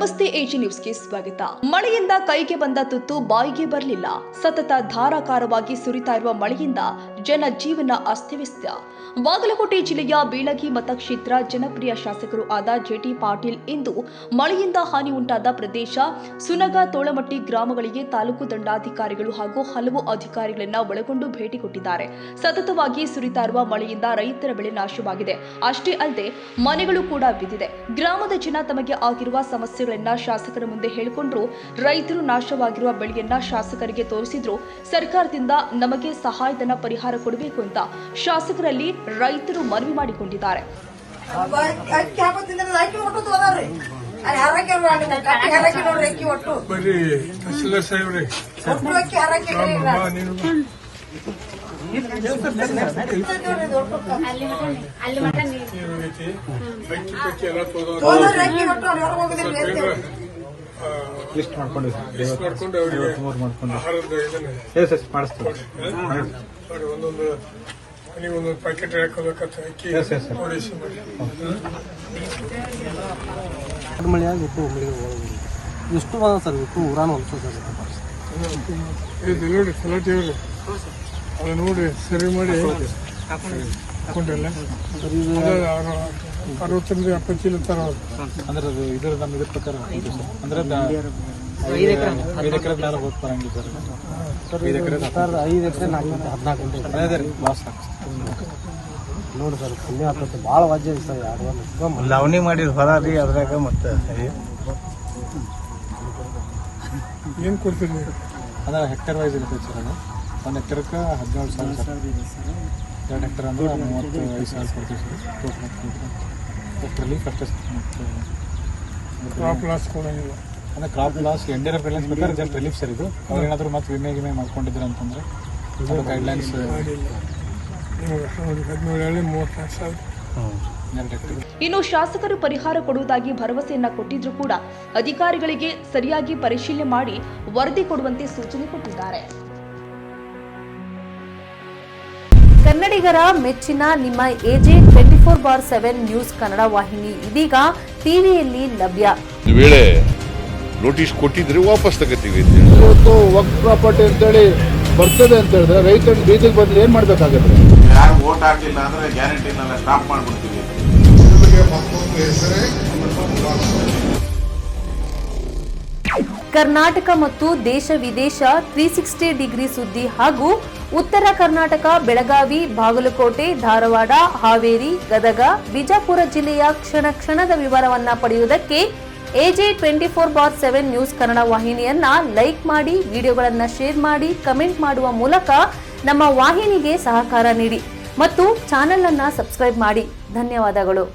ನಮಸ್ತೆ ಎಜಿ ನ್ಯೂಸ್ಗೆ ಸ್ವಾಗತ. ಮಳೆಯಿಂದ ಕೈಗೆ ಬಂದ ತುತ್ತು ಬಾಯಿಗೆ ಬರಲಿಲ್ಲ. ಸತತ ಧಾರಾಕಾರವಾಗಿ ಸುರಿತಾ ಇರುವ ಮಳೆಯಿಂದ ಜನಜೀವನ ಅಸ್ತವ್ಯಸ್ತ. ಬಾಗಲಕೋಟೆ ಜಿಲ್ಲೆಯ ಬೀಳಗಿ ಮತಕ್ಷೇತ್ರ ಜನಪ್ರಿಯ ಶಾಸಕರು ಆದ ಜೆಟಿ ಪಾಟೀಲ್ ಇಂದು ಮಳೆಯಿಂದ ಹಾನಿ ಉಂಟಾದ ಪ್ರದೇಶ ಸುನಗ ತೋಳಮಟ್ಟಿ ಗ್ರಾಮಗಳಿಗೆ ತಾಲೂಕು ದಂಡಾಧಿಕಾರಿಗಳು ಹಾಗೂ ಹಲವು ಅಧಿಕಾರಿಗಳನ್ನ ಒಳಗೊಂಡು ಭೇಟಿ ಕೊಟ್ಟಿದ್ದಾರೆ. ಸತತವಾಗಿ ಸುರಿತಾ ಇರುವ ಮಳೆಯಿಂದ ರೈತರ ಬೆಳೆ ನಾಶವಾಗಿದೆ. ಅಷ್ಟೇ ಅಲ್ಲದೆ ಮನೆಗಳು ಕೂಡ ಬಿದ್ದಿದೆ. ಗ್ರಾಮದ ಜನ ತಮಗೆ ಆಗಿರುವ ಸಮಸ್ಯೆಗಳನ್ನ ಶಾಸಕರ ಮುಂದೆ ಹೇಳಿಕೊಂಡ್ರು. ರೈತರು ನಾಶವಾಗಿರುವ ಬೆಳೆಯನ್ನ ಶಾಸಕರಿಗೆ ತೋರಿಸಿದ್ರು. ಸರ್ಕಾರದಿಂದ ನಮಗೆ ಸಹಾಯಧನ ಪರಿಹಾರ ಕೊಡಬೇಕು ಅಂತ ಶಾಸಕರಲ್ಲಿ ರೈತರು ಮನವಿ ಮಾಡಿಕೊಂಡಿದ್ದಾರೆ. ಲಿಸ್ಟ್ ಮಾಡ್ಕೊಂಡು ಒಂದೊಂದು ಪ್ಯಾಕೆಟ್ ಹಾಕೋಬೇಕಂತ ಮಳೆ ಆಗಿತ್ತು. ಎಷ್ಟು ಸರ್ ಇತ್ತು ಊರಾನ ನೋಡಿ ಸಲಾಟಿ ಅವ್ರಿ ಅದು ನೋಡಿ ಸರಿ ಮಾಡಿ ಹಾಕೊಂಡಿಲ್ಲ. 60-70 ಚೀಲ ತರ ಅಂದ್ರೆ ಅದು ಇದ್ರ ನಮ್ಮ ಇದ್ರ ಪ್ರಕಾರ ಅಂದ್ರೆ 5 ಎಕರೆ ಮೇಲೆ ಹೋಗಿ ಬರಂಗಿಲ್ಲ ಸರ್. 5 ಎಕರೆ 14 ಲಾಸ್ ನೋಡಿ ಸರ್. ಪುಣ್ಯ ಆಗ್ತದೆ ಭಾಳ ವಾಜ್ಯ ಸರ್. 2 ವರ್ಷ ಲಾವಣಿ ಮಾಡಿದ ಹೊರ ರೀ ಅದ್ರಾಗ ಮತ್ತೆ ಏನು ಕೊಡ್ತೀರಿ ಅಂದ್ರೆ ಹೆಕ್ಟರ್ ವೈಸ್ ಇರ್ತೈತೆ ಸರ್. ಅದು 1 ಹೆಕ್ಟರ್ಕ್ಕೆ 17,000 ಸರ್. 2 ಹೆಕ್ಟರ್ ಅಂದ್ರೆ 35,000 ಕೊಡ್ತೀವಿ ಸರ್. ರಿಲೀಫ್ ಅಷ್ಟೇ ಕ್ರಾಪ್ ಲಾಸ್ ಕೊಡಂಗಿಲ್ಲ. ಅಂದರೆ ಕ್ರಾಪ್ ಲಾಸ್ ಎಂಡಿಯರ್ ಬ್ಯಾಲೆನ್ಸ್ ಬೇಕಾದ್ರೆ ಜಸ್ಟ್ ರಿಲೀಫ್ ಸರ್. ಇದು ಅವ್ರೇನಾದರೂ ಮತ್ತೆ ವಿಮೆ ಮಾಡ್ಕೊಂಡಿದ್ರು ಅಂತಂದ್ರೆ ಅದು ಗೈಡ್ಲೈನ್ಸ್. 17,34,000. ಇನ್ನು ಶಾಸಕರು ಪರಿಹಾರ ಕೊಡುವುದಾಗಿ ಭರವಸೆಯನ್ನ ಕೊಟ್ಟಿದ್ರು ಕೂಡ ಅಧಿಕಾರಿಗಳಿಗೆ ಸರಿಯಾಗಿ ಪರಿಶೀಲನೆ ಮಾಡಿ ವರದಿ ಕೊಡುವಂತೆ ಸೂಚನೆ ಕೊಟ್ಟಿದ್ದಾರೆ. ಕನ್ನಡಿಗರ ಮೆಚ್ಚಿನ ನಿಮ್ಮ ಎಜೆ 24/7 ನ್ಯೂಸ್ ಕನ್ನಡ ವಾಹಿನಿ ಇದೀಗ ಟಿವಿಯಲ್ಲಿ ಲಭ್ಯ. ವೇಳೆ ನೋಟಿಸ್ ಕೊಟ್ಟಿದ್ರೆ ವಾಪಸ್ ತಗೋತೀವಿ. ಇವತ್ತು ವಕ್ಫ್ ಪ್ರಾಪರ್ಟಿ ಅಂತೇಳಿ ಬರ್ತದೆ ಅಂತ ಹೇಳಿದ್ರೆ ರೈತರು ಬೀದಿಗೆ ಬಂದು ಏನ್ ಮಾಡ್ಬೇಕಾಗತ್ತೆ? ಯಾರು ವೋಟ್ ಹಾಕಿಲ್ಲ ಅಂದ್ರೆ ಗ್ಯಾರಂಟಿನೆಲ್ಲ ಸ್ಟಾಪ್ ಮಾಡ್ಬಿಡ್ತೀವಿ. ಕರ್ನಾಟಕ ಮತ್ತು ದೇಶ ವಿದೇಶ 360 ಡಿಗ್ರಿ ಸುದ್ದಿ ಹಾಗೂ ಉತ್ತರ ಕರ್ನಾಟಕ ಬೆಳಗಾವಿ, ಬಾಗಲಕೋಟೆ, ಧಾರವಾಡ, ಹಾವೇರಿ, ಗದಗ, ಬಿಜಾಪುರ ಜಿಲ್ಲೆಯ ಕ್ಷಣ ಕ್ಷಣದ ವಿವರವನ್ನ ಪಡೆಯುವುದಕ್ಕೆ ಎಜೆ 24/7 ನ್ಯೂಸ್ ಕನ್ನಡ ವಾಹಿನಿಯನ್ನ ಲೈಕ್ ಮಾಡಿ, ವಿಡಿಯೋಗಳನ್ನ ಶೇರ್ ಮಾಡಿ, ಕಮೆಂಟ್ ಮಾಡುವ ಮೂಲಕ ನಮ್ಮ ವಾಹಿನಿಗೆ ಸಹಕಾರ ನೀಡಿ ಮತ್ತು ಚಾನೆಲ್ ಅನ್ನ ಸಬ್ಸ್ಕ್ರೈಬ್ ಮಾಡಿ. ಧನ್ಯವಾದಗಳು.